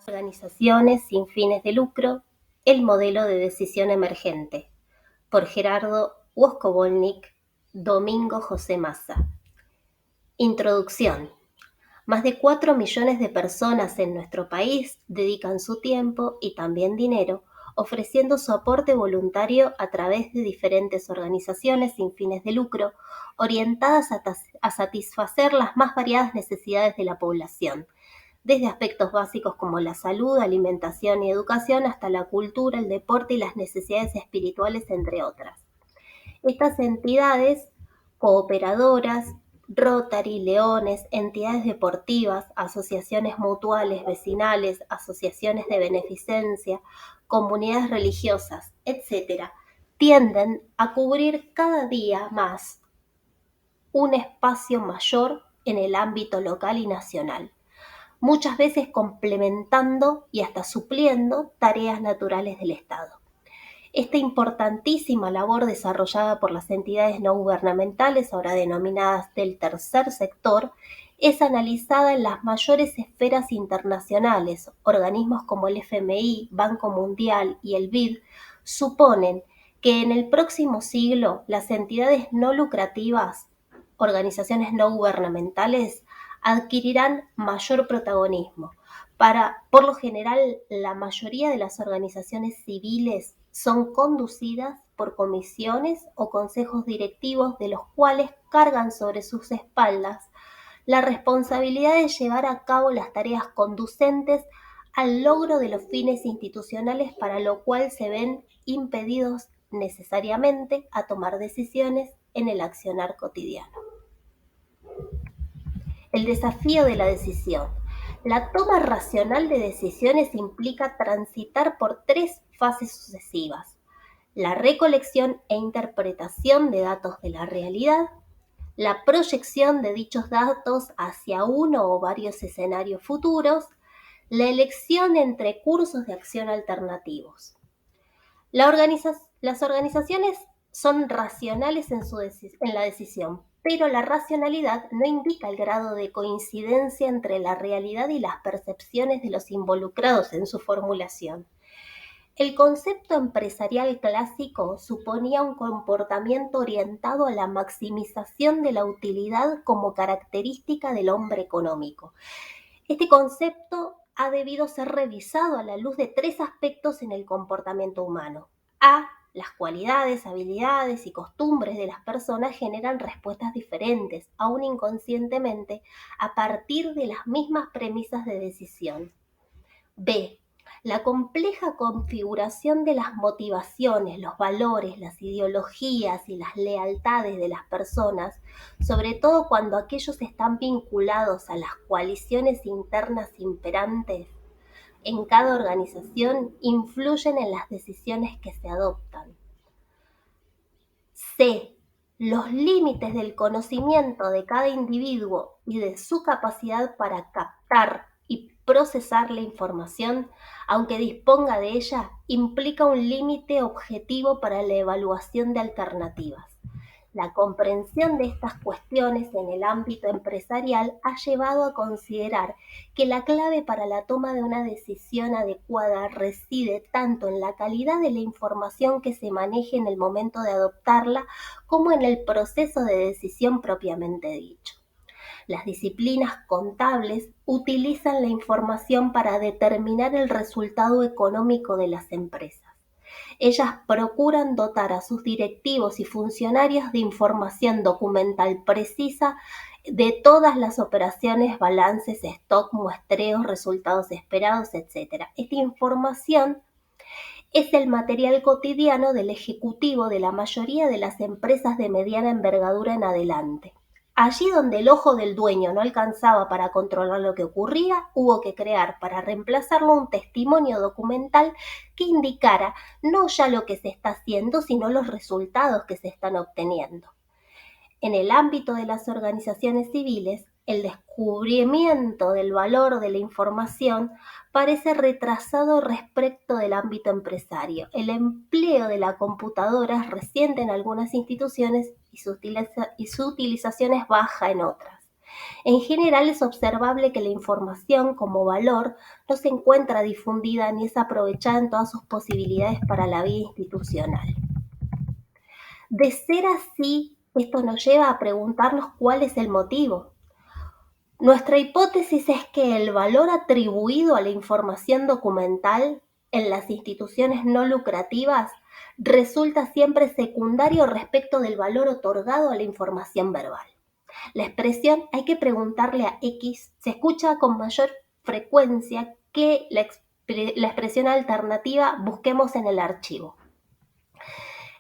Organizaciones sin fines de lucro, el modelo de decisión emergente, por Gerardo Woskobolnik, Domingo José Massa. Introducción. Más de 4 millones de personas en nuestro país dedican su tiempo y también dinero ofreciendo su aporte voluntario a través de diferentes organizaciones sin fines de lucro orientadas a satisfacer las más variadas necesidades de la población, desde aspectos básicos como la salud, alimentación y educación hasta la cultura, el deporte y las necesidades espirituales, entre otras. Estas entidades cooperadoras, Rotary, Leones, entidades deportivas, asociaciones mutuales, vecinales, asociaciones de beneficencia, comunidades religiosas, etc., tienden a cubrir cada día más un espacio mayor en el ámbito local y nacional, muchas veces complementando y hasta supliendo tareas naturales del Estado. Esta importantísima labor desarrollada por las entidades no gubernamentales, ahora denominadas del tercer sector, es analizada en las mayores esferas internacionales. Organismos como el FMI, Banco Mundial y el BID suponen que en el próximo siglo las entidades no lucrativas, organizaciones no gubernamentales, adquirirán mayor protagonismo. Por lo general, la mayoría de las organizaciones civiles son conducidas por comisiones o consejos directivos de los cuales cargan sobre sus espaldas la responsabilidad de llevar a cabo las tareas conducentes al logro de los fines institucionales, para lo cual se ven impedidos necesariamente a tomar decisiones en el accionar cotidiano. El desafío de la decisión. La toma racional de decisiones implica transitar por 3 fases sucesivas: la recolección e interpretación de datos de la realidad, la proyección de dichos datos hacia uno o varios escenarios futuros, la elección entre cursos de acción alternativos. Las organizaciones son racionales en la decisión, pero la racionalidad no indica el grado de coincidencia entre la realidad y las percepciones de los involucrados en su formulación. El concepto empresarial clásico suponía un comportamiento orientado a la maximización de la utilidad como característica del hombre económico. Este concepto ha debido ser revisado a la luz de 3 aspectos en el comportamiento humano. Las cualidades, habilidades y costumbres de las personas generan respuestas diferentes, aún inconscientemente, a partir de las mismas premisas de decisión. B. La compleja configuración de las motivaciones, los valores, las ideologías y las lealtades de las personas, sobre todo cuando aquellos están vinculados a las coaliciones internas imperantes en cada organización, influyen en las decisiones que se adoptan. C. Los límites del conocimiento de cada individuo y de su capacidad para captar y procesar la información, aunque disponga de ella, implica un límite objetivo para la evaluación de alternativas. La comprensión de estas cuestiones en el ámbito empresarial ha llevado a considerar que la clave para la toma de una decisión adecuada reside tanto en la calidad de la información que se maneje en el momento de adoptarla, como en el proceso de decisión propiamente dicho. Las disciplinas contables utilizan la información para determinar el resultado económico de las empresas. Ellas procuran dotar a sus directivos y funcionarios de información documental precisa de todas las operaciones, balances, stock, muestreos, resultados esperados, etc. Esta información es el material cotidiano del ejecutivo de la mayoría de las empresas de mediana envergadura en adelante. Allí donde el ojo del dueño no alcanzaba para controlar lo que ocurría, hubo que crear para reemplazarlo un testimonio documental que indicara no ya lo que se está haciendo, sino los resultados que se están obteniendo. En el ámbito de las organizaciones civiles, el descubrimiento del valor de la información parece retrasado respecto del ámbito empresario. El empleo de la computadora es reciente en algunas instituciones y su utilización es baja en otras. En general es observable que la información como valor no se encuentra difundida ni es aprovechada en todas sus posibilidades para la vida institucional. De ser así, esto nos lleva a preguntarnos cuál es el motivo. Nuestra hipótesis es que el valor atribuido a la información documental en las instituciones no lucrativas resulta siempre secundario respecto del valor otorgado a la información verbal. La expresión "hay que preguntarle a X" se escucha con mayor frecuencia que la expresión alternativa "busquemos en el archivo".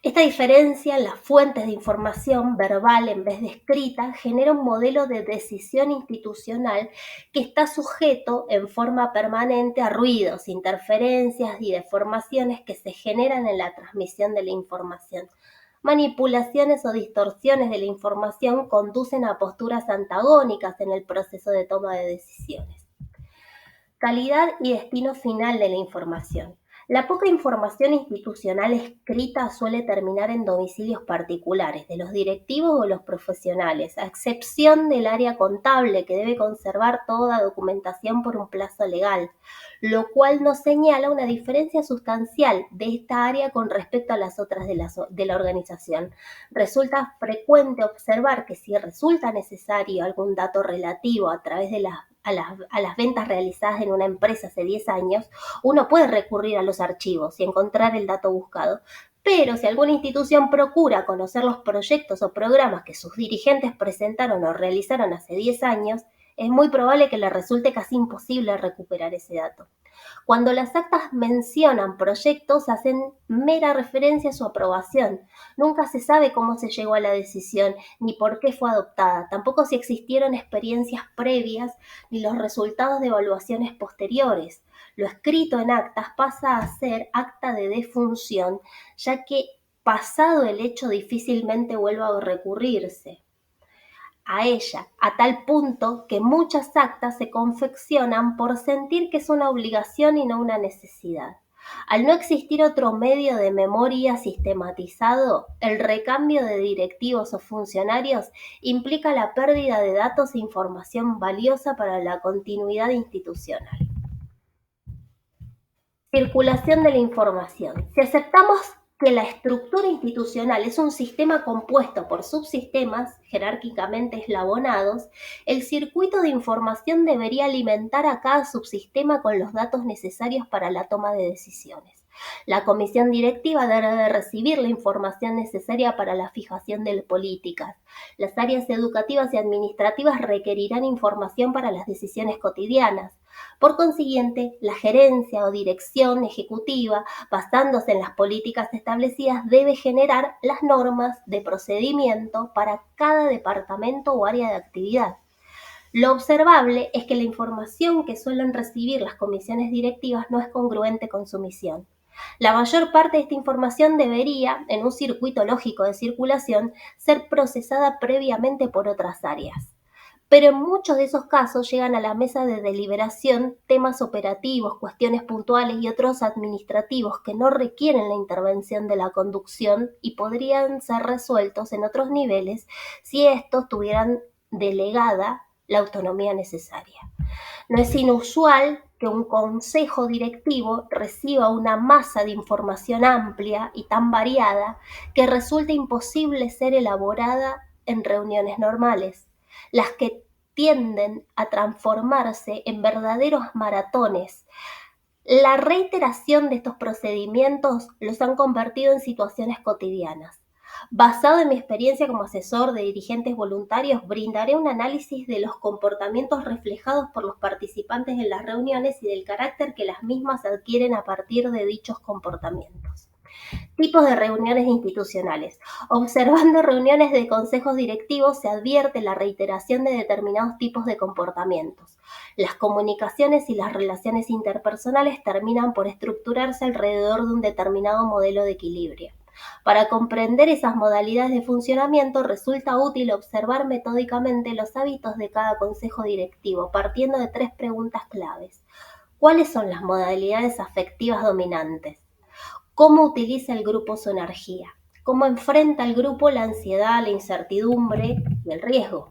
Esta diferencia en las fuentes de información verbal en vez de escrita genera un modelo de decisión institucional que está sujeto en forma permanente a ruidos, interferencias y deformaciones que se generan en la transmisión de la información. Manipulaciones o distorsiones de la información conducen a posturas antagónicas en el proceso de toma de decisiones. Calidad y destino final de la información. La poca información institucional escrita suele terminar en domicilios particulares de los directivos o los profesionales, a excepción del área contable, que debe conservar toda documentación por un plazo legal, lo cual nos señala una diferencia sustancial de esta área con respecto a las otras de la organización. Resulta frecuente observar que si resulta necesario algún dato relativo a través de a las ventas realizadas en una empresa hace 10 años, uno puede recurrir a los archivos y encontrar el dato buscado. Pero si alguna institución procura conocer los proyectos o programas que sus dirigentes presentaron o realizaron hace 10 años, es muy probable que le resulte casi imposible recuperar ese dato. Cuando las actas mencionan proyectos, hacen mera referencia a su aprobación. Nunca se sabe cómo se llegó a la decisión, ni por qué fue adoptada, tampoco si existieron experiencias previas, ni los resultados de evaluaciones posteriores. Lo escrito en actas pasa a ser acta de defunción, ya que pasado el hecho difícilmente vuelva a recurrirse a ella, a tal punto que muchas actas se confeccionan por sentir que es una obligación y no una necesidad. Al no existir otro medio de memoria sistematizado, el recambio de directivos o funcionarios implica la pérdida de datos e información valiosa para la continuidad institucional. Circulación de la información. Si aceptamos que la estructura institucional es un sistema compuesto por subsistemas jerárquicamente eslabonados, el circuito de información debería alimentar a cada subsistema con los datos necesarios para la toma de decisiones. La comisión directiva debe recibir la información necesaria para la fijación de políticas. Las áreas educativas y administrativas requerirán información para las decisiones cotidianas. Por consiguiente, la gerencia o dirección ejecutiva, basándose en las políticas establecidas, debe generar las normas de procedimiento para cada departamento o área de actividad. Lo observable es que la información que suelen recibir las comisiones directivas no es congruente con su misión. La mayor parte de esta información debería, en un circuito lógico de circulación, ser procesada previamente por otras áreas. Pero en muchos de esos casos llegan a la mesa de deliberación temas operativos, cuestiones puntuales y otros administrativos que no requieren la intervención de la conducción y podrían ser resueltos en otros niveles si estos tuvieran delegada la autonomía necesaria. No es inusual que un consejo directivo reciba una masa de información amplia y tan variada que resulte imposible ser elaborada en reuniones normales, las que tienden a transformarse en verdaderos maratones. La reiteración de estos procedimientos los han convertido en situaciones cotidianas. Basado en mi experiencia como asesor de dirigentes voluntarios, brindaré un análisis de los comportamientos reflejados por los participantes en las reuniones y del carácter que las mismas adquieren a partir de dichos comportamientos. Tipos de reuniones institucionales. Observando reuniones de consejos directivos se advierte la reiteración de determinados tipos de comportamientos. Las comunicaciones y las relaciones interpersonales terminan por estructurarse alrededor de un determinado modelo de equilibrio. Para comprender esas modalidades de funcionamiento resulta útil observar metódicamente los hábitos de cada consejo directivo, partiendo de 3 preguntas claves. ¿Cuáles son las modalidades afectivas dominantes? ¿Cómo utiliza el grupo su energía? ¿Cómo enfrenta el grupo la ansiedad, la incertidumbre y el riesgo?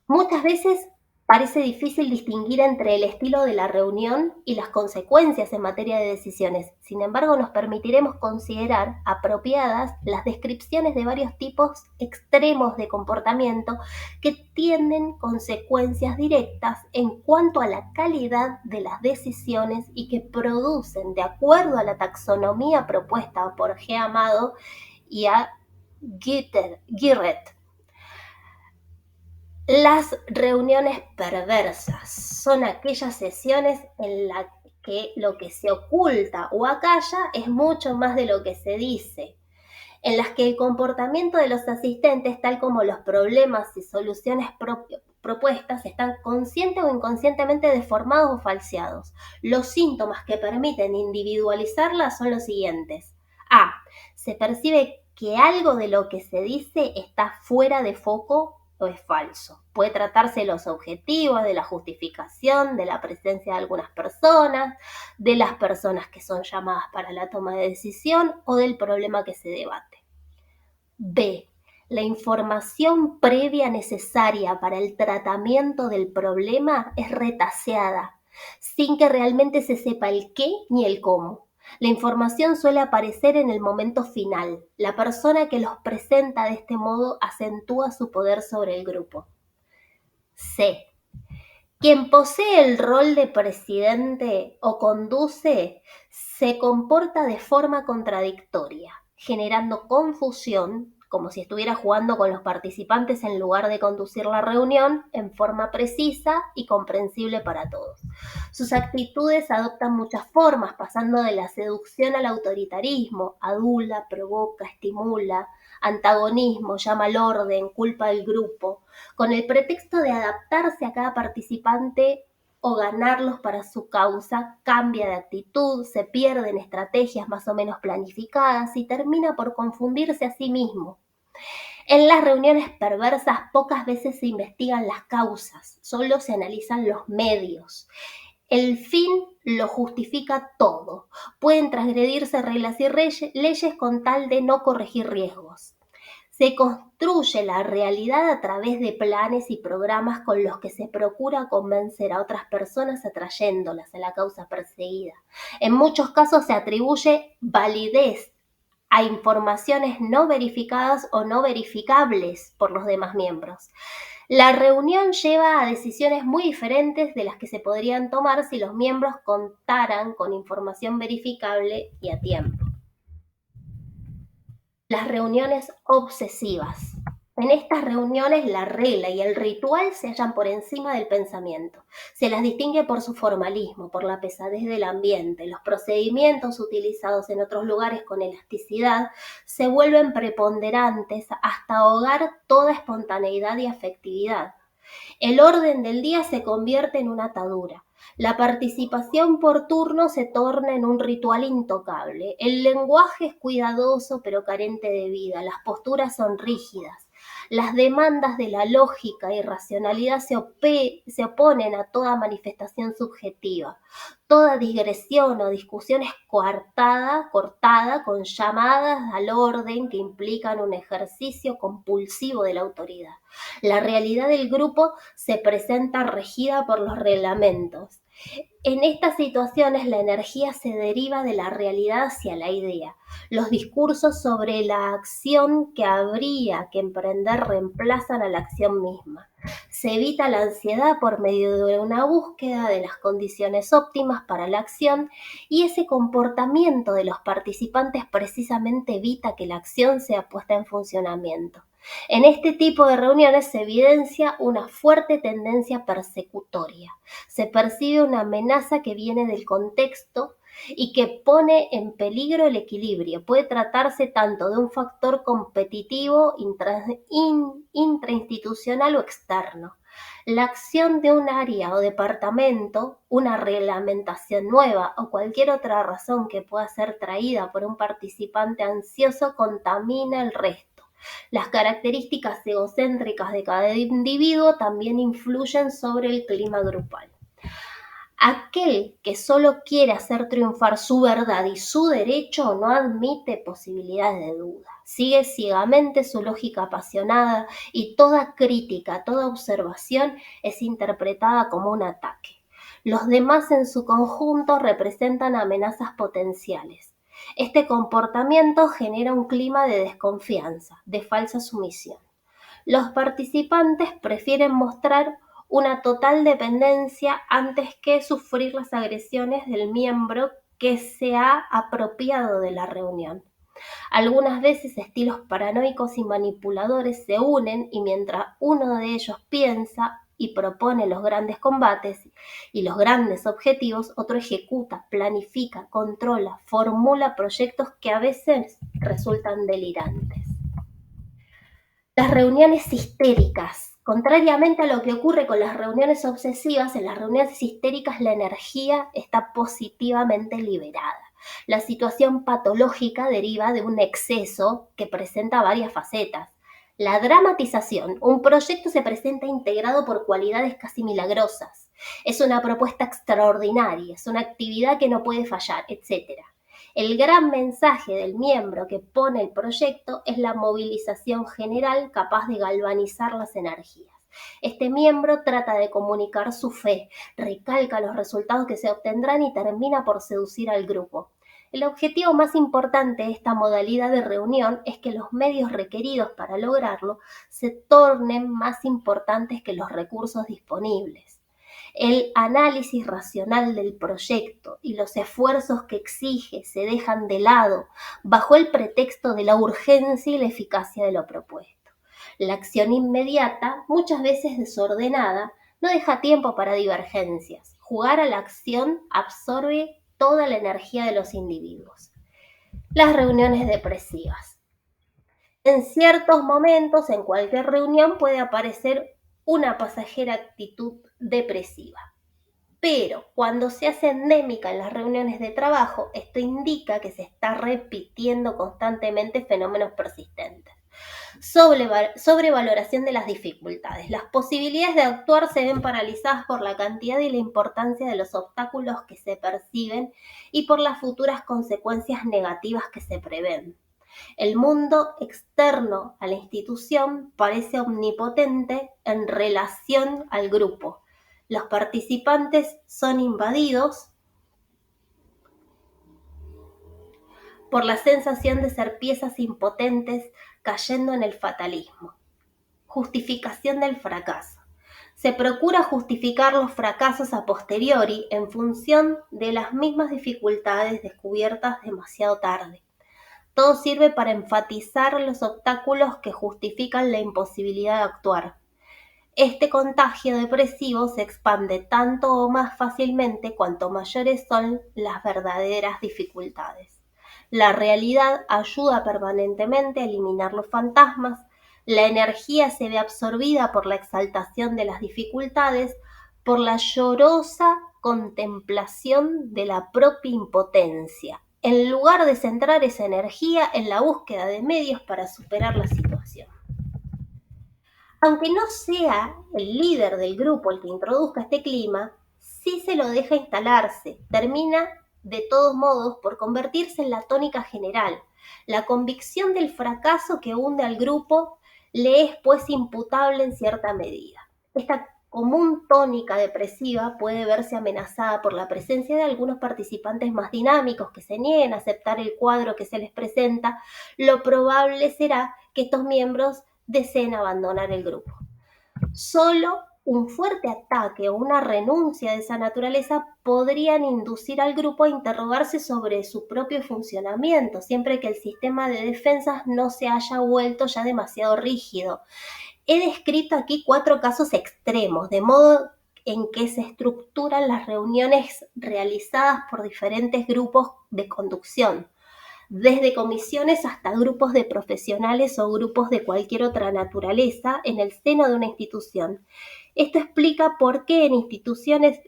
Muchas veces parece difícil distinguir entre el estilo de la reunión y las consecuencias en materia de decisiones. Sin embargo, nos permitiremos considerar apropiadas las descripciones de varios tipos extremos de comportamiento que tienen consecuencias directas en cuanto a la calidad de las decisiones y que producen, de acuerdo a la taxonomía propuesta por G. Amado y a Girret, las reuniones perversas son aquellas sesiones en las que lo que se oculta o acalla es mucho más de lo que se dice, en las que el comportamiento de los asistentes, tal como los problemas y soluciones propuestas, están consciente o inconscientemente deformados o falseados. Los síntomas que permiten individualizarlas son los siguientes. A. Se percibe que algo de lo que se dice está fuera de foco o es falso. Puede tratarse de los objetivos, de la justificación, de la presencia de algunas personas, de las personas que son llamadas para la toma de decisión o del problema que se debate. B. La información previa necesaria para el tratamiento del problema es retaseada, sin que realmente se sepa el qué ni el cómo. La información suele aparecer en el momento final. La persona que los presenta de este modo acentúa su poder sobre el grupo. C. Quien posee el rol de presidente o conduce se comporta de forma contradictoria, generando confusión, como si estuviera jugando con los participantes en lugar de conducir la reunión en forma precisa y comprensible para todos. Sus actitudes adoptan muchas formas, pasando de la seducción al autoritarismo, adula, provoca, estimula, antagonismo, llama al orden, culpa al grupo, con el pretexto de adaptarse a cada participante o ganarlos para su causa, cambia de actitud, se pierde en estrategias más o menos planificadas y termina por confundirse a sí mismo. En las reuniones perversas pocas veces se investigan las causas, solo se analizan los medios. El fin lo justifica todo. Pueden transgredirse reglas y leyes con tal de no corregir riesgos. Se construye la realidad a través de planes y programas con los que se procura convencer a otras personas atrayéndolas a la causa perseguida. En muchos casos se atribuye validez a informaciones no verificadas o no verificables por los demás miembros. La reunión lleva a decisiones muy diferentes de las que se podrían tomar si los miembros contaran con información verificable y a tiempo. Las reuniones obsesivas. En estas reuniones la regla y el ritual se hallan por encima del pensamiento. Se las distingue por su formalismo, por la pesadez del ambiente. Los procedimientos utilizados en otros lugares con elasticidad se vuelven preponderantes hasta ahogar toda espontaneidad y afectividad. El orden del día se convierte en una atadura. La participación por turno se torna en un ritual intocable. El lenguaje es cuidadoso pero carente de vida. Las posturas son rígidas. Las demandas de la lógica y racionalidad se oponen a toda manifestación subjetiva. Toda digresión o discusión es cortada con llamadas al orden que implican un ejercicio compulsivo de la autoridad. La realidad del grupo se presenta regida por los reglamentos. En estas situaciones la energía se deriva de la realidad hacia la idea. Los discursos sobre la acción que habría que emprender reemplazan a la acción misma. Se evita la ansiedad por medio de una búsqueda de las condiciones óptimas para la acción y ese comportamiento de los participantes precisamente evita que la acción sea puesta en funcionamiento. En este tipo de reuniones se evidencia una fuerte tendencia persecutoria. Se percibe una amenaza que viene del contexto y que pone en peligro el equilibrio. Puede tratarse tanto de un factor competitivo, intrainstitucional o externo. La acción de un área o departamento, una reglamentación nueva o cualquier otra razón que pueda ser traída por un participante ansioso contamina el resto. Las características egocéntricas de cada individuo también influyen sobre el clima grupal. Aquel que solo quiere hacer triunfar su verdad y su derecho no admite posibilidades de duda. Sigue ciegamente su lógica apasionada y toda crítica, toda observación es interpretada como un ataque. Los demás en su conjunto representan amenazas potenciales. Este comportamiento genera un clima de desconfianza, de falsa sumisión. Los participantes prefieren mostrar una total dependencia antes que sufrir las agresiones del miembro que se ha apropiado de la reunión. Algunas veces estilos paranoicos y manipuladores se unen y mientras uno de ellos piensa y propone los grandes combates y los grandes objetivos, otro ejecuta, planifica, controla, formula proyectos que a veces resultan delirantes. Las reuniones histéricas. Contrariamente a lo que ocurre con las reuniones obsesivas, en las reuniones histéricas la energía está positivamente liberada. La situación patológica deriva de un exceso que presenta varias facetas. La dramatización. Un proyecto se presenta integrado por cualidades casi milagrosas. Es una propuesta extraordinaria, es una actividad que no puede fallar, etc. El gran mensaje del miembro que pone el proyecto es la movilización general capaz de galvanizar las energías. Este miembro trata de comunicar su fe, recalca los resultados que se obtendrán y termina por seducir al grupo. El objetivo más importante de esta modalidad de reunión es que los medios requeridos para lograrlo se tornen más importantes que los recursos disponibles. El análisis racional del proyecto y los esfuerzos que exige se dejan de lado bajo el pretexto de la urgencia y la eficacia de lo propuesto. La acción inmediata, muchas veces desordenada, no deja tiempo para divergencias. Jugar a la acción absorbe toda la energía de los individuos. Las reuniones depresivas. En ciertos momentos, en cualquier reunión puede aparecer una pasajera actitud depresiva. Pero cuando se hace endémica en las reuniones de trabajo, esto indica que se está repitiendo constantemente fenómenos persistentes. Sobrevaloración de las dificultades. Las posibilidades de actuar se ven paralizadas por la cantidad y la importancia de los obstáculos que se perciben y por las futuras consecuencias negativas que se prevén. El mundo externo a la institución parece omnipotente en relación al grupo. Los participantes son invadidos por la sensación de ser piezas impotentes cayendo en el fatalismo. Justificación del fracaso. Se procura justificar los fracasos a posteriori en función de las mismas dificultades descubiertas demasiado tarde. Todo sirve para enfatizar los obstáculos que justifican la imposibilidad de actuar. Este contagio depresivo se expande tanto o más fácilmente cuanto mayores son las verdaderas dificultades. La realidad ayuda permanentemente a eliminar los fantasmas, la energía se ve absorbida por la exaltación de las dificultades, por la llorosa contemplación de la propia impotencia, en lugar de centrar esa energía en la búsqueda de medios para superar la situación. Aunque no sea el líder del grupo el que introduzca este clima, sí se lo deja instalarse, termina de todos modos por convertirse en la tónica general. La convicción del fracaso que hunde al grupo le es pues imputable en cierta medida. Esta común tónica depresiva puede verse amenazada por la presencia de algunos participantes más dinámicos que se nieguen a aceptar el cuadro que se les presenta. Lo probable será que estos miembros deseen abandonar el grupo. Solo un fuerte ataque o una renuncia de esa naturaleza podrían inducir al grupo a interrogarse sobre su propio funcionamiento, siempre que el sistema de defensas no se haya vuelto ya demasiado rígido. He descrito aquí 4 casos extremos, de modo en que se estructuran las reuniones realizadas por diferentes grupos de conducción, desde comisiones hasta grupos de profesionales o grupos de cualquier otra naturaleza en el seno de una institución. Esto explica por qué en instituciones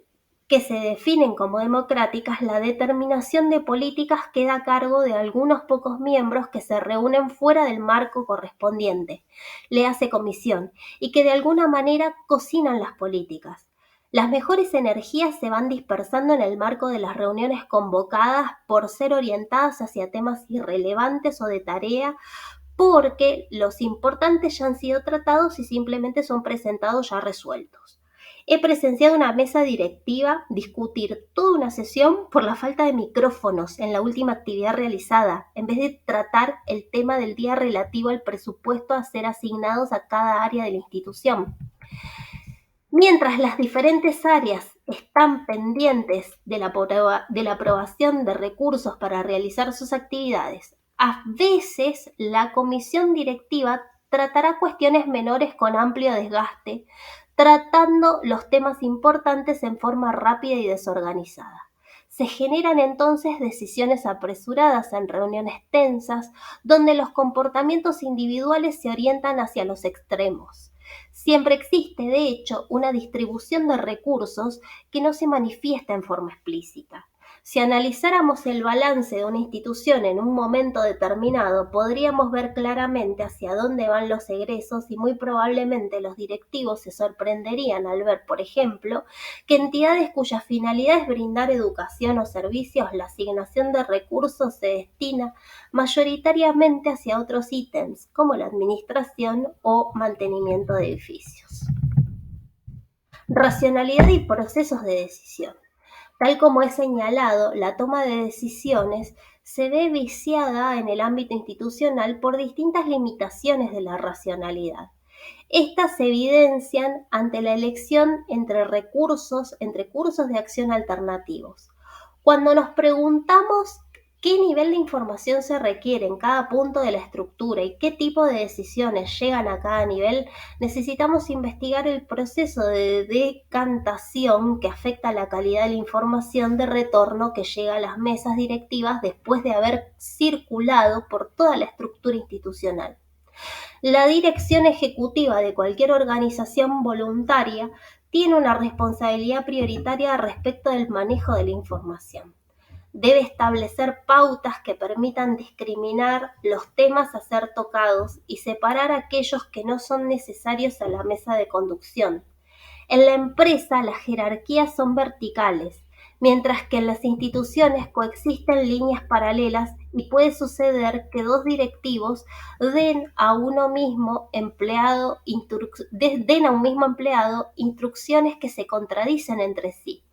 que se definen como democráticas, la determinación de políticas queda a cargo de algunos pocos miembros que se reúnen fuera del marco correspondiente, le hace comisión, y que de alguna manera cocinan las políticas. Las mejores energías se van dispersando en el marco de las reuniones convocadas por ser orientadas hacia temas irrelevantes o de tarea, porque los importantes ya han sido tratados y simplemente son presentados ya resueltos. He presenciado una mesa directiva discutir toda una sesión por la falta de micrófonos en la última actividad realizada, en vez de tratar el tema del día relativo al presupuesto a ser asignados a cada área de la institución. Mientras las diferentes áreas están pendientes de la aprobación de recursos para realizar sus actividades, a veces la comisión directiva tratará cuestiones menores con amplio desgaste, tratando los temas importantes en forma rápida y desorganizada. Se generan entonces decisiones apresuradas en reuniones tensas, donde los comportamientos individuales se orientan hacia los extremos. Siempre existe, de hecho, una distribución de recursos que no se manifiesta en forma explícita. Si analizáramos el balance de una institución en un momento determinado, podríamos ver claramente hacia dónde van los egresos y muy probablemente los directivos se sorprenderían al ver, por ejemplo, que entidades cuya finalidad es brindar educación o servicios, la asignación de recursos se destina mayoritariamente hacia otros ítems, como la administración o mantenimiento de edificios. Racionalidad y procesos de decisión. Tal como he señalado, la toma de decisiones se ve viciada en el ámbito institucional por distintas limitaciones de la racionalidad. Estas se evidencian ante la elección entre cursos de acción alternativos. Cuando nos preguntamos qué nivel de información se requiere en cada punto de la estructura y qué tipo de decisiones llegan a cada nivel, necesitamos investigar el proceso de decantación que afecta la calidad de la información de retorno que llega a las mesas directivas después de haber circulado por toda la estructura institucional. La dirección ejecutiva de cualquier organización voluntaria tiene una responsabilidad prioritaria respecto del manejo de la información. Debe establecer pautas que permitan discriminar los temas a ser tocados y separar aquellos que no son necesarios a la mesa de conducción. En la empresa las jerarquías son verticales, mientras que en las instituciones coexisten líneas paralelas y puede suceder que dos directivos den a un mismo empleado instrucciones que se contradicen entre sí.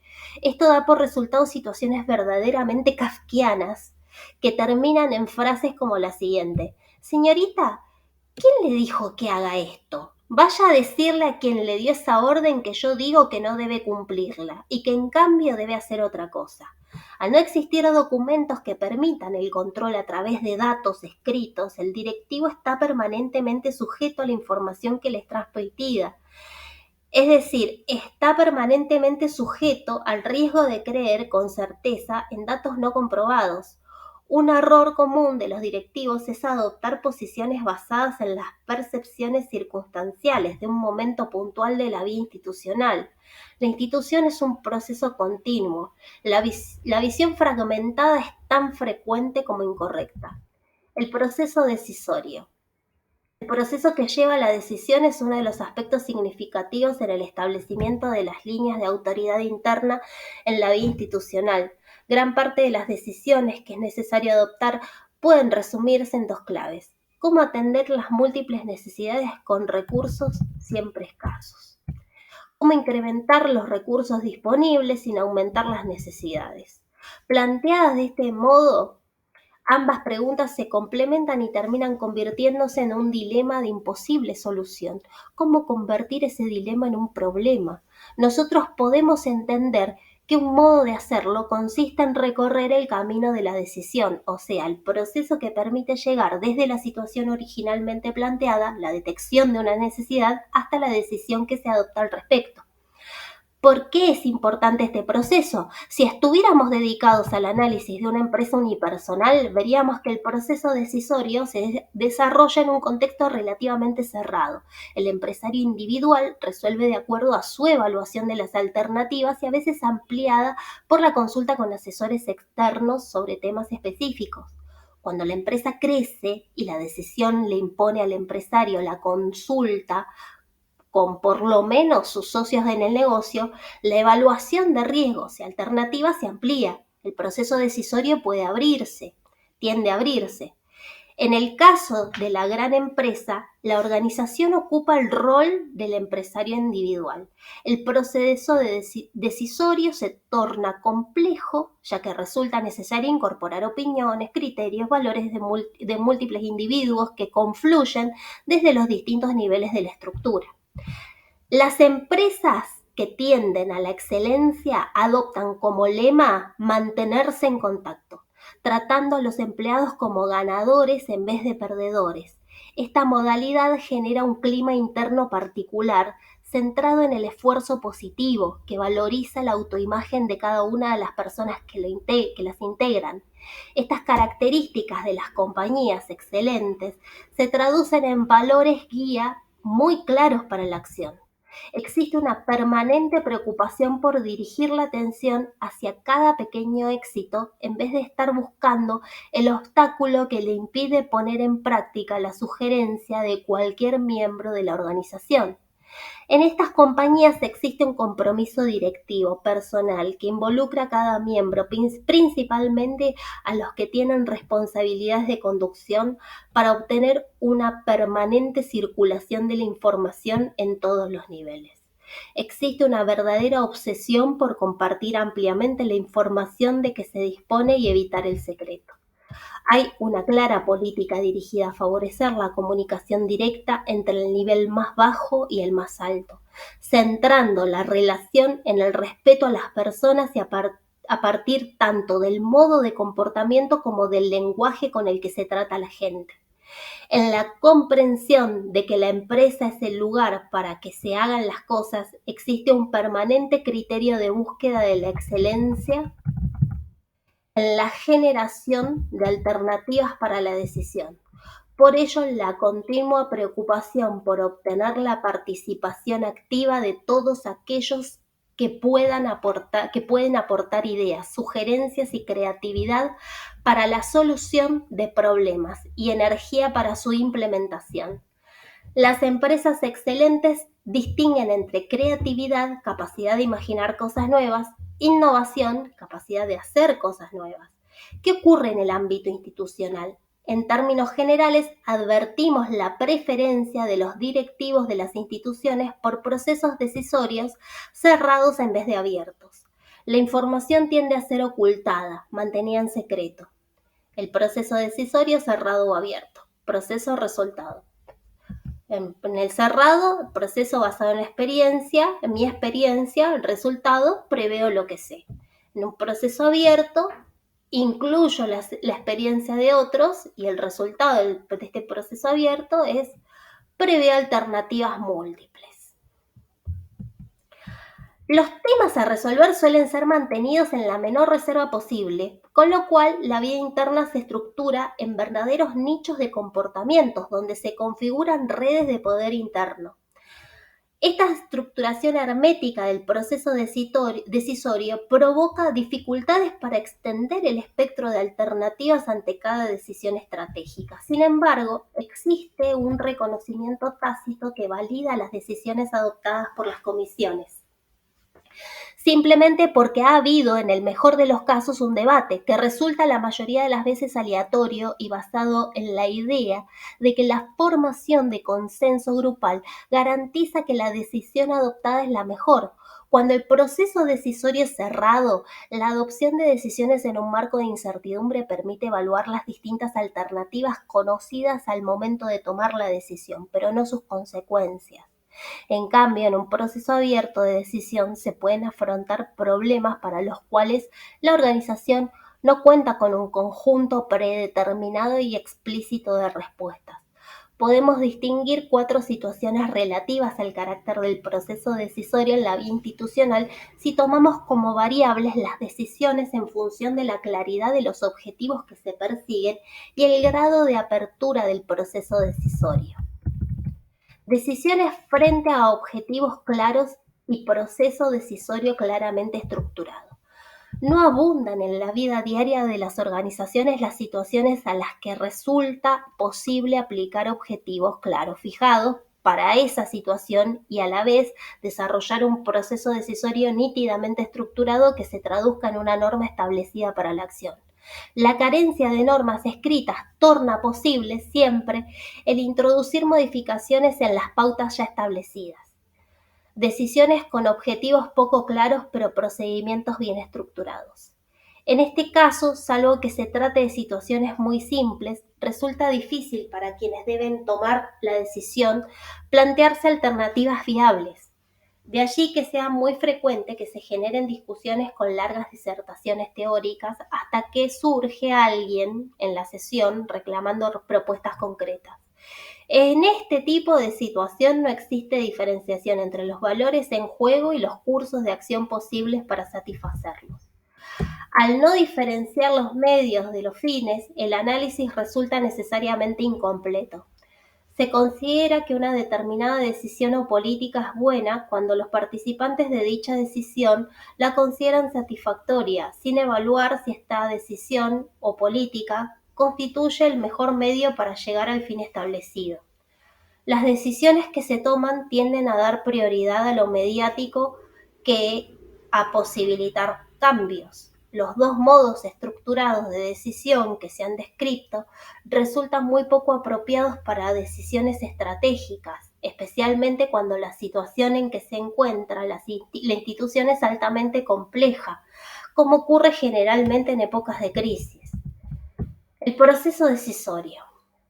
Esto da por resultado situaciones verdaderamente kafkianas que terminan en frases como la siguiente: señorita, ¿quién le dijo que haga esto? Vaya a decirle a quien le dio esa orden que yo digo que no debe cumplirla y que en cambio debe hacer otra cosa. Al no existir documentos que permitan el control a través de datos escritos, el directivo está permanentemente sujeto a la información que le es transmitida. Es decir, está permanentemente sujeto al riesgo de creer con certeza en datos no comprobados. Un error común de los directivos es adoptar posiciones basadas en las percepciones circunstanciales de un momento puntual de la vida institucional. La institución es un proceso continuo. La visión fragmentada es tan frecuente como incorrecta. El proceso decisorio. El proceso que lleva a la decisión es uno de los aspectos significativos en el establecimiento de las líneas de autoridad interna en la vida institucional. Gran parte de las decisiones que es necesario adoptar pueden resumirse en dos claves: cómo atender las múltiples necesidades con recursos siempre escasos; cómo incrementar los recursos disponibles sin aumentar las necesidades. Planteadas de este modo, ambas preguntas se complementan y terminan convirtiéndose en un dilema de imposible solución. ¿Cómo convertir ese dilema en un problema? Nosotros podemos entender que un modo de hacerlo consiste en recorrer el camino de la decisión, o sea, el proceso que permite llegar desde la situación originalmente planteada, la detección de una necesidad, hasta la decisión que se adopta al respecto. ¿Por qué es importante este proceso? Si estuviéramos dedicados al análisis de una empresa unipersonal, veríamos que el proceso decisorio se desarrolla en un contexto relativamente cerrado. El empresario individual resuelve de acuerdo a su evaluación de las alternativas y a veces ampliada por la consulta con asesores externos sobre temas específicos. Cuando la empresa crece y la decisión le impone al empresario la consulta con por lo menos sus socios en el negocio, la evaluación de riesgos y alternativas se amplía. El proceso decisorio tiende a abrirse. En el caso de la gran empresa, la organización ocupa el rol del empresario individual. El proceso decisorio se torna complejo, ya que resulta necesario incorporar opiniones, criterios, valores de múltiples individuos que confluyen desde los distintos niveles de la estructura. Las empresas que tienden a la excelencia adoptan como lema mantenerse en contacto, tratando a los empleados como ganadores en vez de perdedores. Esta modalidad genera un clima interno particular centrado en el esfuerzo positivo que valoriza la autoimagen de cada una de las personas que las integran. Estas características de las compañías excelentes se traducen en valores guía muy claros para la acción. Existe una permanente preocupación por dirigir la atención hacia cada pequeño éxito en vez de estar buscando el obstáculo que le impide poner en práctica la sugerencia de cualquier miembro de la organización. En estas compañías existe un compromiso directivo personal que involucra a cada miembro, principalmente a los que tienen responsabilidades de conducción, para obtener una permanente circulación de la información en todos los niveles. Existe una verdadera obsesión por compartir ampliamente la información de que se dispone y evitar el secreto. Hay una clara política dirigida a favorecer la comunicación directa entre el nivel más bajo y el más alto, centrando la relación en el respeto a las personas y a partir tanto del modo de comportamiento como del lenguaje con el que se trata a la gente. En la comprensión de que la empresa es el lugar para que se hagan las cosas, existe un permanente criterio de búsqueda de la excelencia en la generación de alternativas para la decisión. Por ello, la continua preocupación por obtener la participación activa de todos aquellos que pueden aportar ideas, sugerencias y creatividad para la solución de problemas y energía para su implementación. Las empresas excelentes distinguen entre creatividad, capacidad de imaginar cosas nuevas, innovación, capacidad de hacer cosas nuevas. ¿Qué ocurre en el ámbito institucional? En términos generales, advertimos la preferencia de los directivos de las instituciones por procesos decisorios cerrados en vez de abiertos. La información tiende a ser ocultada, mantenida en secreto. El proceso decisorio cerrado o abierto. Proceso resultado. En el cerrado, proceso basado en experiencia, en mi experiencia, el resultado, preveo lo que sé. En un proceso abierto, incluyo la experiencia de otros y el resultado de este proceso abierto es preveo alternativas múltiples. Los temas a resolver suelen ser mantenidos en la menor reserva posible, con lo cual la vida interna se estructura en verdaderos nichos de comportamientos donde se configuran redes de poder interno. Esta estructuración hermética del proceso decisorio provoca dificultades para extender el espectro de alternativas ante cada decisión estratégica. Sin embargo, existe un reconocimiento tácito que valida las decisiones adoptadas por las comisiones, simplemente porque ha habido, en el mejor de los casos, un debate que resulta la mayoría de las veces aleatorio y basado en la idea de que la formación de consenso grupal garantiza que la decisión adoptada es la mejor. Cuando el proceso decisorio es cerrado, la adopción de decisiones en un marco de incertidumbre permite evaluar las distintas alternativas conocidas al momento de tomar la decisión, pero no sus consecuencias. En cambio, en un proceso abierto de decisión se pueden afrontar problemas para los cuales la organización no cuenta con un conjunto predeterminado y explícito de respuestas. Podemos distinguir 4 situaciones relativas al carácter del proceso decisorio en la vía institucional si tomamos como variables las decisiones en función de la claridad de los objetivos que se persiguen y el grado de apertura del proceso decisorio. Decisiones frente a objetivos claros y proceso decisorio claramente estructurado. No abundan en la vida diaria de las organizaciones las situaciones a las que resulta posible aplicar objetivos claros fijados para esa situación y a la vez desarrollar un proceso decisorio nítidamente estructurado que se traduzca en una norma establecida para la acción. La carencia de normas escritas torna posible siempre el introducir modificaciones en las pautas ya establecidas. Decisiones con objetivos poco claros pero procedimientos bien estructurados. En este caso, salvo que se trate de situaciones muy simples, resulta difícil para quienes deben tomar la decisión plantearse alternativas viables. De allí que sea muy frecuente que se generen discusiones con largas disertaciones teóricas hasta que surge alguien en la sesión reclamando propuestas concretas. En este tipo de situación no existe diferenciación entre los valores en juego y los cursos de acción posibles para satisfacerlos. Al no diferenciar los medios de los fines, el análisis resulta necesariamente incompleto. Se considera que una determinada decisión o política es buena cuando los participantes de dicha decisión la consideran satisfactoria, sin evaluar si esta decisión o política constituye el mejor medio para llegar al fin establecido. Las decisiones que se toman tienden a dar prioridad a lo mediático que a posibilitar cambios. Los dos modos estructurados de decisión que se han descrito resultan muy poco apropiados para decisiones estratégicas, especialmente cuando la situación en que se encuentra la institución es altamente compleja, como ocurre generalmente en épocas de crisis. El proceso decisorio.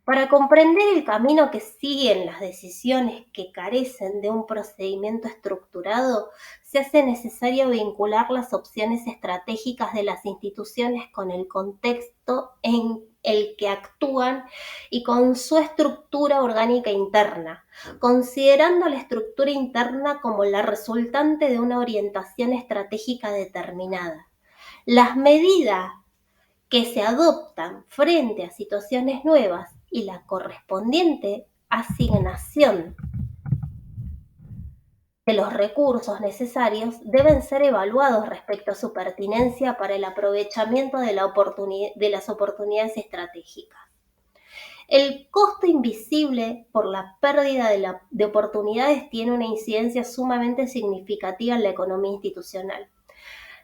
Para comprender el camino que siguen las decisiones que carecen de un procedimiento estructurado, se hace necesario vincular las opciones estratégicas de las instituciones con el contexto en el que actúan y con su estructura orgánica interna, considerando la estructura interna como la resultante de una orientación estratégica determinada. Las medidas que se adoptan frente a situaciones nuevas y la correspondiente asignación de los recursos necesarios deben ser evaluados respecto a su pertinencia para el aprovechamiento de las oportunidades estratégicas. El costo invisible por la pérdida de oportunidades tiene una incidencia sumamente significativa en la economía institucional.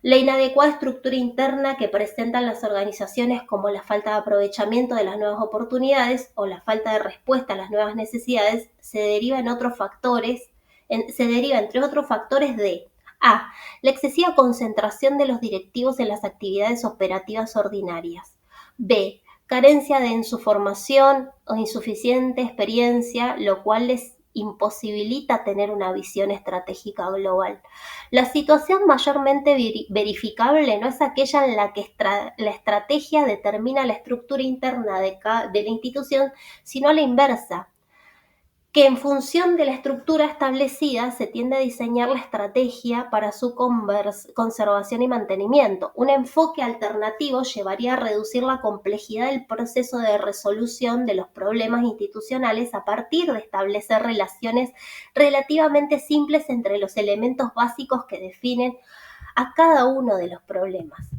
La inadecuada estructura interna que presentan las organizaciones, como la falta de aprovechamiento de las nuevas oportunidades o la falta de respuesta a las nuevas necesidades, se deriva entre otros factores de a. La excesiva concentración de los directivos en las actividades operativas ordinarias. B. Carencia en su formación o insuficiente experiencia, lo cual les imposibilita tener una visión estratégica global. La situación mayormente verificable no es aquella en la que la estrategia determina la estructura interna de la institución, sino la inversa, que en función de la estructura establecida se tiende a diseñar la estrategia para su conservación y mantenimiento. Un enfoque alternativo llevaría a reducir la complejidad del proceso de resolución de los problemas institucionales a partir de establecer relaciones relativamente simples entre los elementos básicos que definen a cada uno de los problemas.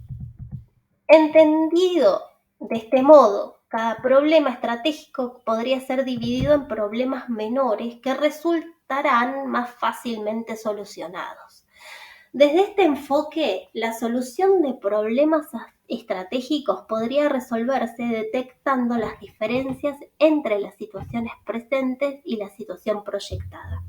Entendido de este modo, cada problema estratégico podría ser dividido en problemas menores que resultarán más fácilmente solucionados. Desde este enfoque, la solución de problemas estratégicos podría resolverse detectando las diferencias entre las situaciones presentes y la situación proyectada.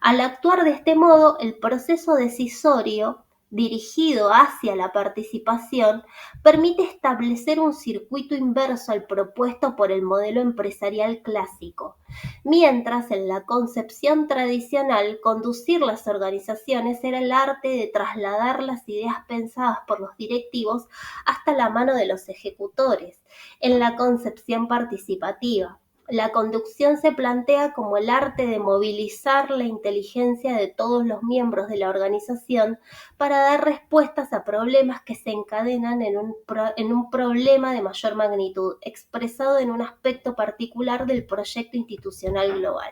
Al actuar de este modo, el proceso decisorio dirigido hacia la participación permite establecer un circuito inverso al propuesto por el modelo empresarial clásico, mientras en la concepción tradicional conducir las organizaciones era el arte de trasladar las ideas pensadas por los directivos hasta la mano de los ejecutores. En la concepción participativa, la conducción se plantea como el arte de movilizar la inteligencia de todos los miembros de la organización para dar respuestas a problemas que se encadenan en un problema de mayor magnitud, expresado en un aspecto particular del proyecto institucional global.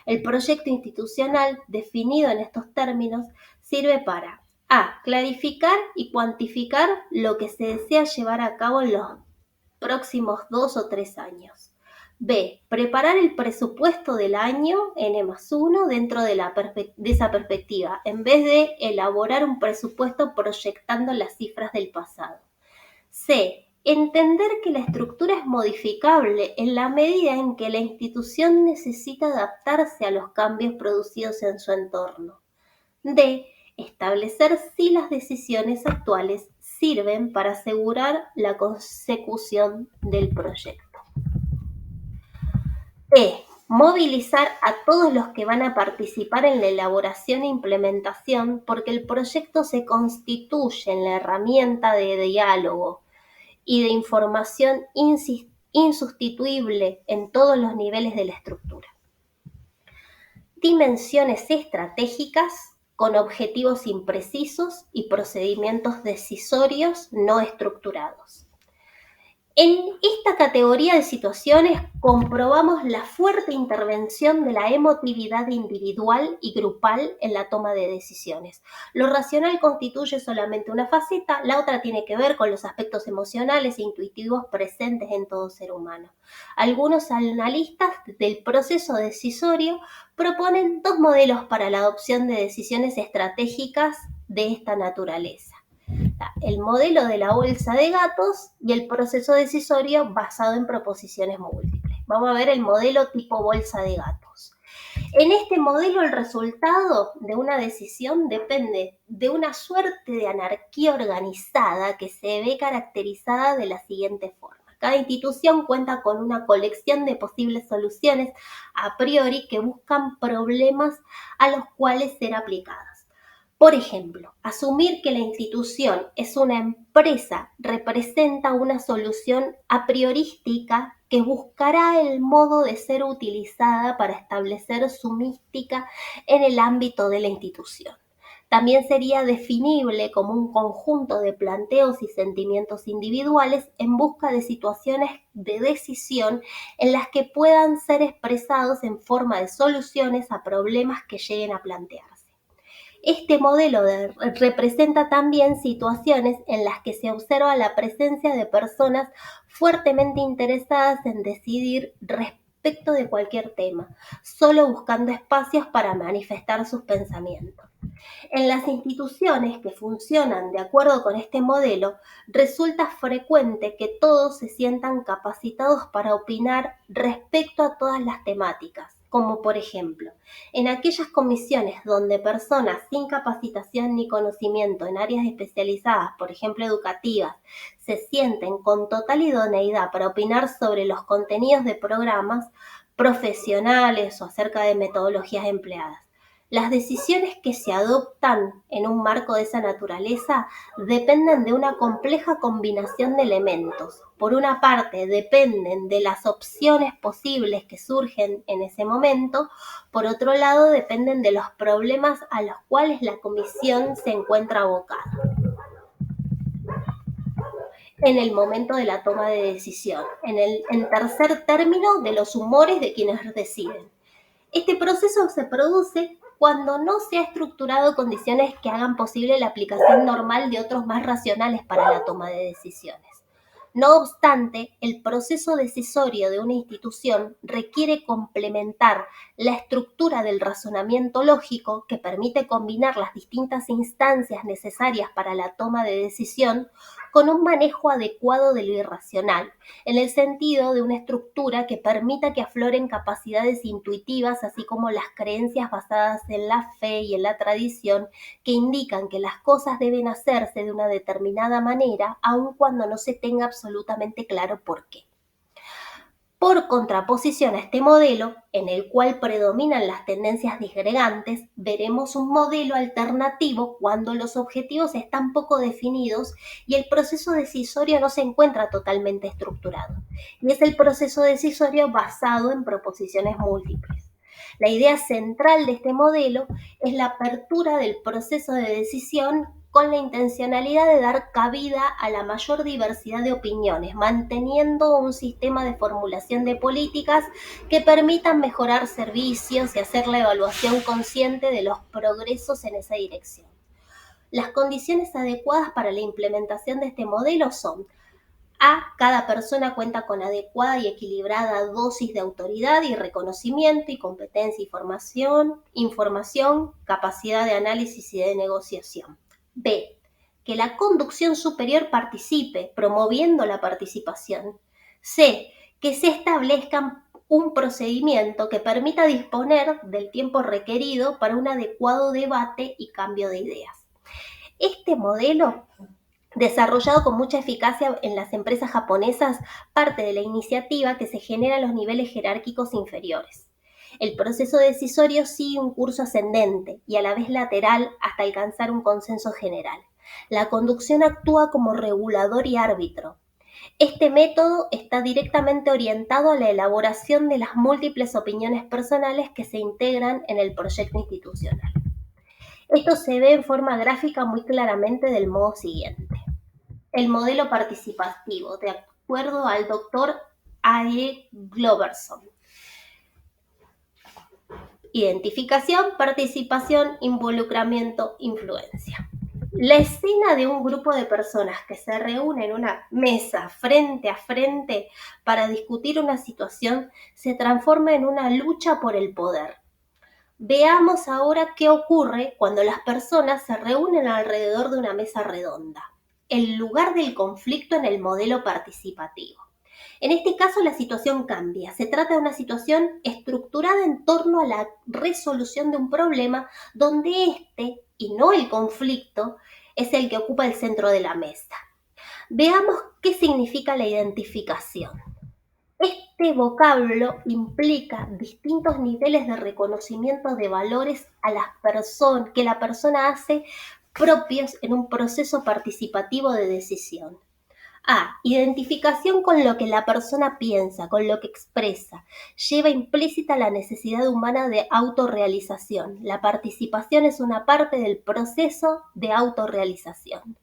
El proyecto institucional, definido en estos términos, sirve para a. Clarificar y cuantificar lo que se desea llevar a cabo en los próximos 2 o 3 años. B. Preparar el presupuesto del año N+1 dentro de esa perspectiva, en vez de elaborar un presupuesto proyectando las cifras del pasado. C. Entender que la estructura es modificable en la medida en que la institución necesita adaptarse a los cambios producidos en su entorno. D. Establecer si las decisiones actuales sirven para asegurar la consecución del proyecto. E. Movilizar a todos los que van a participar en la elaboración e implementación, porque el proyecto se constituye en la herramienta de diálogo y de información insustituible en todos los niveles de la estructura. Dimensiones estratégicas con objetivos imprecisos y procedimientos decisorios no estructurados. En esta categoría de situaciones comprobamos la fuerte intervención de la emotividad individual y grupal en la toma de decisiones. Lo racional constituye solamente una faceta, la otra tiene que ver con los aspectos emocionales e intuitivos presentes en todo ser humano. Algunos analistas del proceso decisorio proponen dos modelos para la adopción de decisiones estratégicas de esta naturaleza: el modelo de la bolsa de gatos y el proceso decisorio basado en proposiciones múltiples. Vamos a ver el modelo tipo bolsa de gatos. En este modelo el resultado de una decisión depende de una suerte de anarquía organizada que se ve caracterizada de la siguiente forma. Cada institución cuenta con una colección de posibles soluciones a priori que buscan problemas a los cuales ser aplicadas. Por ejemplo, asumir que la institución es una empresa representa una solución a priorística que buscará el modo de ser utilizada para establecer su mística en el ámbito de la institución. También sería definible como un conjunto de planteos y sentimientos individuales en busca de situaciones de decisión en las que puedan ser expresados en forma de soluciones a problemas que lleguen a plantearse. Este modelo representa también situaciones en las que se observa la presencia de personas fuertemente interesadas en decidir respecto de cualquier tema, solo buscando espacios para manifestar sus pensamientos. En las instituciones que funcionan de acuerdo con este modelo, resulta frecuente que todos se sientan capacitados para opinar respecto a todas las temáticas, como por ejemplo, en aquellas comisiones donde personas sin capacitación ni conocimiento en áreas especializadas, por ejemplo educativas, se sienten con total idoneidad para opinar sobre los contenidos de programas profesionales o acerca de metodologías empleadas. Las decisiones que se adoptan en un marco de esa naturaleza dependen de una compleja combinación de elementos. Por una parte, dependen de las opciones posibles que surgen en ese momento. Por otro lado, dependen de los problemas a los cuales la comisión se encuentra abocada en el momento de la toma de decisión. En tercer término, de los humores de quienes deciden. Este proceso se produce cuando no se ha estructurado condiciones que hagan posible la aplicación normal de otros más racionales para la toma de decisiones. No obstante, el proceso decisorio de una institución requiere complementar la estructura del razonamiento lógico que permite combinar las distintas instancias necesarias para la toma de decisión con un manejo adecuado de lo irracional, en el sentido de una estructura que permita que afloren capacidades intuitivas, así como las creencias basadas en la fe y en la tradición, que indican que las cosas deben hacerse de una determinada manera, aun cuando no se tenga absolutamente claro por qué. Por contraposición a este modelo, en el cual predominan las tendencias disgregantes, veremos un modelo alternativo cuando los objetivos están poco definidos y el proceso decisorio no se encuentra totalmente estructurado. Y es el proceso decisorio basado en proposiciones múltiples. La idea central de este modelo es la apertura del proceso de decisión con la intencionalidad de dar cabida a la mayor diversidad de opiniones, manteniendo un sistema de formulación de políticas que permitan mejorar servicios y hacer la evaluación consciente de los progresos en esa dirección. Las condiciones adecuadas para la implementación de este modelo son A. Cada persona cuenta con adecuada y equilibrada dosis de autoridad y reconocimiento y competencia y información, capacidad de análisis y de negociación. B. Que la conducción superior participe, promoviendo la participación. C. Que se establezca un procedimiento que permita disponer del tiempo requerido para un adecuado debate y cambio de ideas. Este modelo, desarrollado con mucha eficacia en las empresas japonesas, parte de la iniciativa que se genera en los niveles jerárquicos inferiores. El proceso decisorio sigue un curso ascendente y a la vez lateral hasta alcanzar un consenso general. La conducción actúa como regulador y árbitro. Este método está directamente orientado a la elaboración de las múltiples opiniones personales que se integran en el proyecto institucional. Esto se ve en forma gráfica muy claramente del modo siguiente. El modelo participativo, de acuerdo al doctor A.E. Gloverson. Identificación, participación, involucramiento, influencia. La escena de un grupo de personas que se reúnen en una mesa frente a frente para discutir una situación se transforma en una lucha por el poder. Veamos ahora qué ocurre cuando las personas se reúnen alrededor de una mesa redonda. El lugar del conflicto en el modelo participativo. En este caso la situación cambia. Se trata de una situación estructurada en torno a la resolución de un problema donde este, y no el conflicto, es el que ocupa el centro de la mesa. Veamos qué significa la identificación. Este vocablo implica distintos niveles de reconocimiento de valores a las personas que la persona hace propios en un proceso participativo de decisión. A. Identificación con lo que la persona piensa, con lo que expresa. Lleva implícita la necesidad humana de autorrealización. La participación es una parte del proceso de autorrealización.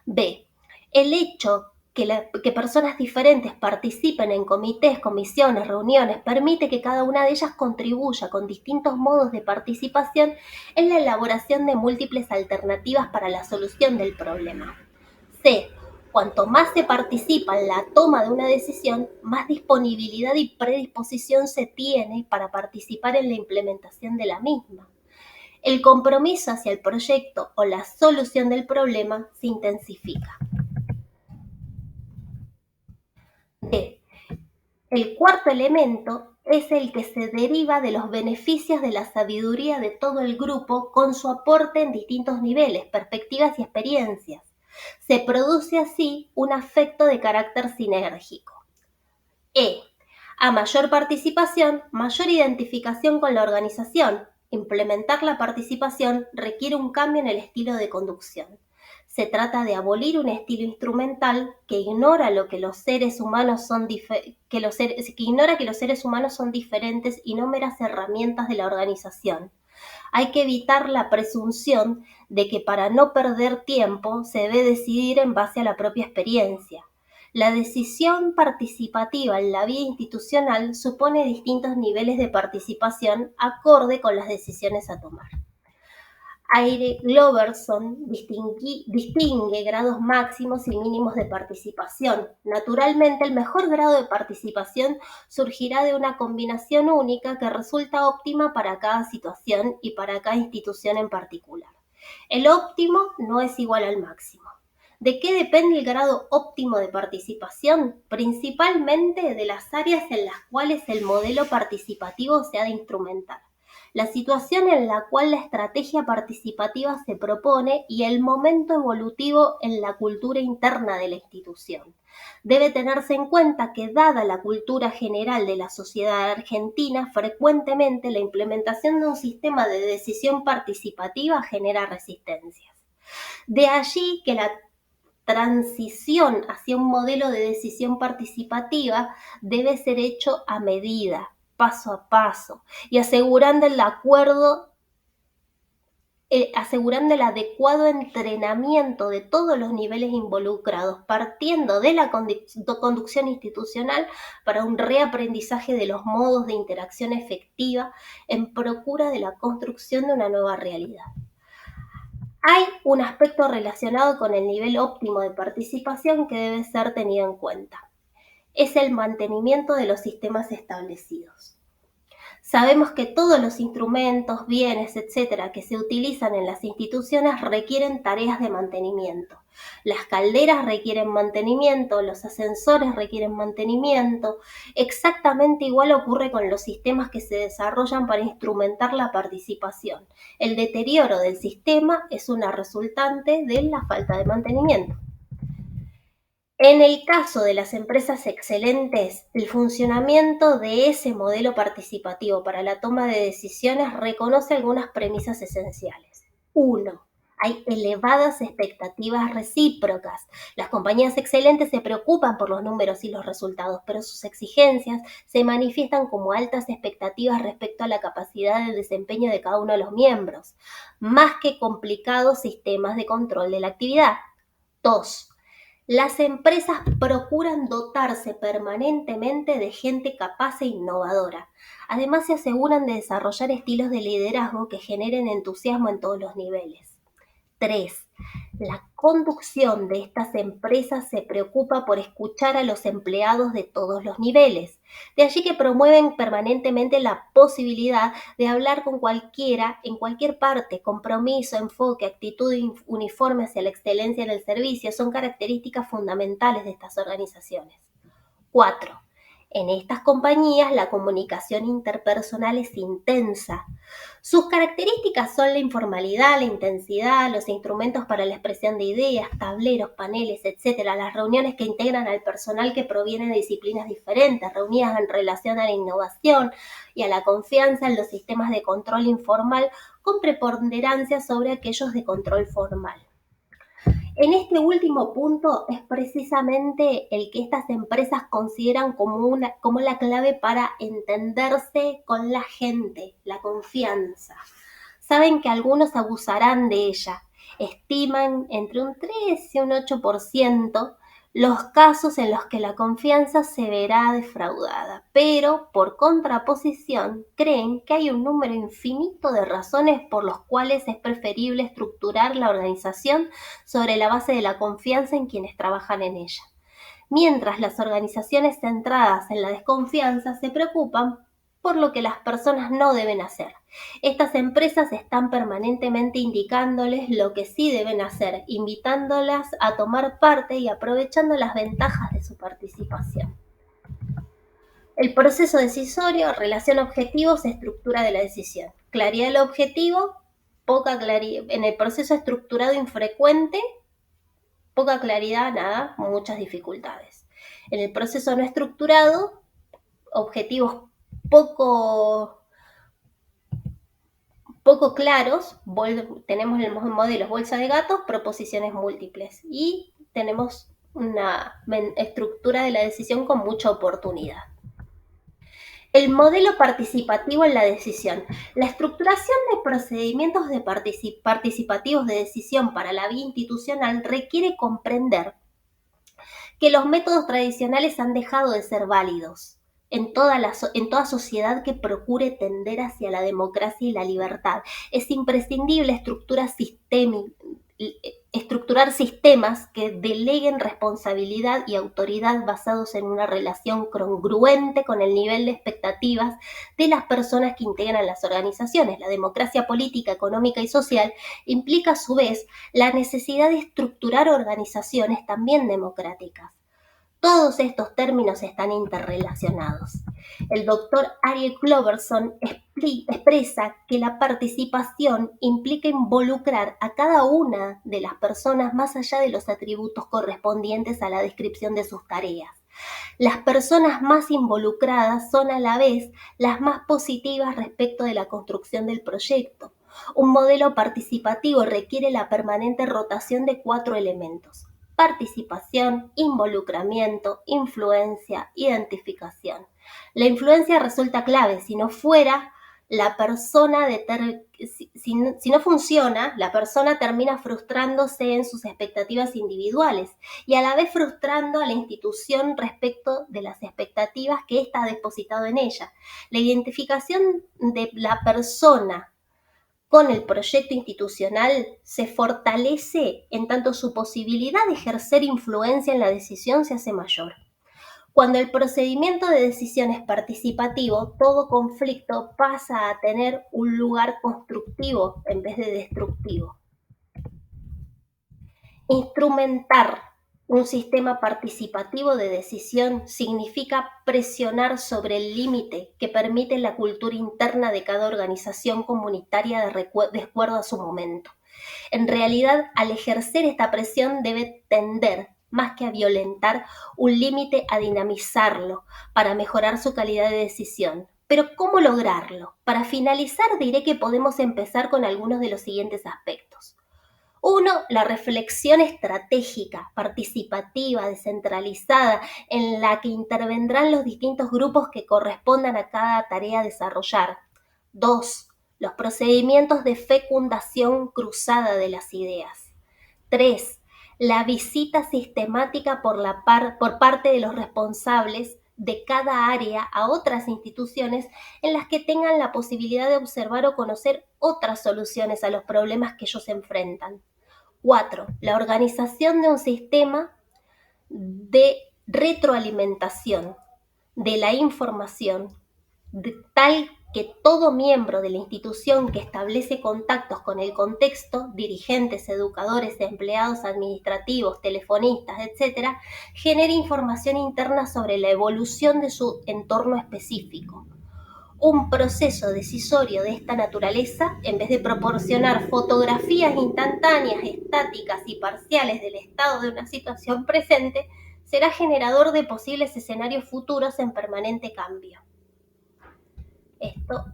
B. El hecho que personas diferentes participen en comités, comisiones, reuniones, permite que cada una de ellas contribuya con distintos modos de participación en la elaboración de múltiples alternativas para la solución del problema. C. Cuanto más se participa en la toma de una decisión, más disponibilidad y predisposición se tiene para participar en la implementación de la misma. El compromiso hacia el proyecto o la solución del problema se intensifica. D. El cuarto elemento es el que se deriva de los beneficios de la sabiduría de todo el grupo con su aporte en distintos niveles, perspectivas y experiencias. Se produce así un afecto de carácter sinérgico. E. A mayor participación, mayor identificación con la organización. Implementar la participación requiere un cambio en el estilo de conducción. Se trata de abolir un estilo instrumental que ignora que los seres humanos son diferentes y no meras herramientas de la organización. Hay que evitar la presunción de que para no perder tiempo se debe decidir en base a la propia experiencia. La decisión participativa en la vida institucional supone distintos niveles de participación acorde con las decisiones a tomar. A.E. Gloverson distingue grados máximos y mínimos de participación. Naturalmente, el mejor grado de participación surgirá de una combinación única que resulta óptima para cada situación y para cada institución en particular. El óptimo no es igual al máximo. ¿De qué depende el grado óptimo de participación? Principalmente de las áreas en las cuales el modelo participativo se ha de instrumentar, la situación en la cual la estrategia participativa se propone y el momento evolutivo en la cultura interna de la institución. Debe tenerse en cuenta que, dada la cultura general de la sociedad argentina, frecuentemente la implementación de un sistema de decisión participativa genera resistencias. De allí que la transición hacia un modelo de decisión participativa debe ser hecho a medida, paso a paso, y asegurando el adecuado entrenamiento de todos los niveles involucrados, partiendo de la conducción institucional para un reaprendizaje de los modos de interacción efectiva en procura de la construcción de una nueva realidad. Hay un aspecto relacionado con el nivel óptimo de participación que debe ser tenido en cuenta. Es el mantenimiento de los sistemas establecidos. Sabemos que todos los instrumentos, bienes, etcétera, que se utilizan en las instituciones requieren tareas de mantenimiento. Las calderas requieren mantenimiento, los ascensores requieren mantenimiento. Exactamente igual ocurre con los sistemas que se desarrollan para instrumentar la participación. El deterioro del sistema es una resultante de la falta de mantenimiento. En el caso de las empresas excelentes, el funcionamiento de ese modelo participativo para la toma de decisiones reconoce algunas premisas esenciales. 1. Hay elevadas expectativas recíprocas. Las compañías excelentes se preocupan por los números y los resultados, pero sus exigencias se manifiestan como altas expectativas respecto a la capacidad de desempeño de cada uno de los miembros, más que complicados sistemas de control de la actividad. 2. Las empresas procuran dotarse permanentemente de gente capaz e innovadora. Además, se aseguran de desarrollar estilos de liderazgo que generen entusiasmo en todos los niveles. 3. La conducción de estas empresas se preocupa por escuchar a los empleados de todos los niveles. De allí que promueven permanentemente la posibilidad de hablar con cualquiera, en cualquier parte. Compromiso, enfoque, actitud uniforme hacia la excelencia en el servicio son características fundamentales de estas organizaciones. 4. En estas compañías la comunicación interpersonal es intensa. Sus características son la informalidad, la intensidad, los instrumentos para la expresión de ideas, tableros, paneles, etcétera, las reuniones que integran al personal que proviene de disciplinas diferentes, reunidas en relación a la innovación y a la confianza en los sistemas de control informal con preponderancia sobre aquellos de control formal. En este último punto es precisamente el que estas empresas consideran como la clave para entenderse con la gente, la confianza. Saben que algunos abusarán de ella. Estiman entre un 3 y un 8% los casos en los que la confianza se verá defraudada, pero por contraposición creen que hay un número infinito de razones por los cuales es preferible estructurar la organización sobre la base de la confianza en quienes trabajan en ella. Mientras las organizaciones centradas en la desconfianza se preocupan por lo que las personas no deben hacer. Estas empresas están permanentemente indicándoles lo que sí deben hacer, invitándolas a tomar parte y aprovechando las ventajas de su participación. El proceso decisorio, relación objetivos, estructura de la decisión. Claridad del objetivo, poca claridad. En el proceso estructurado infrecuente, poca claridad, nada, muchas dificultades. En el proceso no estructurado, objetivos poco claros, tenemos el modelo bolsa de gatos, proposiciones múltiples y tenemos una estructura de la decisión con mucha oportunidad. El modelo participativo en la decisión. La estructuración de procedimientos participativos de decisión para la vía institucional requiere comprender que los métodos tradicionales han dejado de ser válidos en toda sociedad que procure tender hacia la democracia y la libertad. Es imprescindible estructurar sistemas que deleguen responsabilidad y autoridad basados en una relación congruente con el nivel de expectativas de las personas que integran las organizaciones. La democracia política, económica y social implica a su vez la necesidad de estructurar organizaciones también democráticas. Todos estos términos están interrelacionados. El doctor Ariel Cloverson expresa que la participación implica involucrar a cada una de las personas más allá de los atributos correspondientes a la descripción de sus tareas. Las personas más involucradas son a la vez las más positivas respecto de la construcción del proyecto. Un modelo participativo requiere la permanente rotación de 4 elementos: participación, involucramiento, influencia, identificación. La influencia resulta clave. Si no fuera, si no funciona, la persona termina frustrándose en sus expectativas individuales y a la vez frustrando a la institución respecto de las expectativas que ésta ha depositado en ella. La identificación de la persona con el proyecto institucional se fortalece en tanto su posibilidad de ejercer influencia en la decisión se hace mayor. Cuando el procedimiento de decisión es participativo, todo conflicto pasa a tener un lugar constructivo en vez de destructivo. Instrumentar un sistema participativo de decisión significa presionar sobre el límite que permite la cultura interna de cada organización comunitaria de acuerdo a su momento. En realidad, al ejercer esta presión debe tender, más que a violentar, un límite a dinamizarlo para mejorar su calidad de decisión. Pero ¿cómo lograrlo? Para finalizar, diré que podemos empezar con algunos de los siguientes aspectos. 1. La reflexión estratégica, participativa, descentralizada, en la que intervendrán los distintos grupos que correspondan a cada tarea a desarrollar. 2. Los procedimientos de fecundación cruzada de las ideas. 3. La visita sistemática por parte de los responsables de cada área a otras instituciones en las que tengan la posibilidad de observar o conocer otras soluciones a los problemas que ellos enfrentan. 4. La organización de un sistema de retroalimentación de la información, tal que todo miembro de la institución que establece contactos con el contexto, dirigentes, educadores, empleados administrativos, telefonistas, etc., genere información interna sobre la evolución de su entorno específico. Un proceso decisorio de esta naturaleza, en vez de proporcionar fotografías instantáneas, estáticas y parciales del estado de una situación presente, será generador de posibles escenarios futuros en permanente cambio. Esto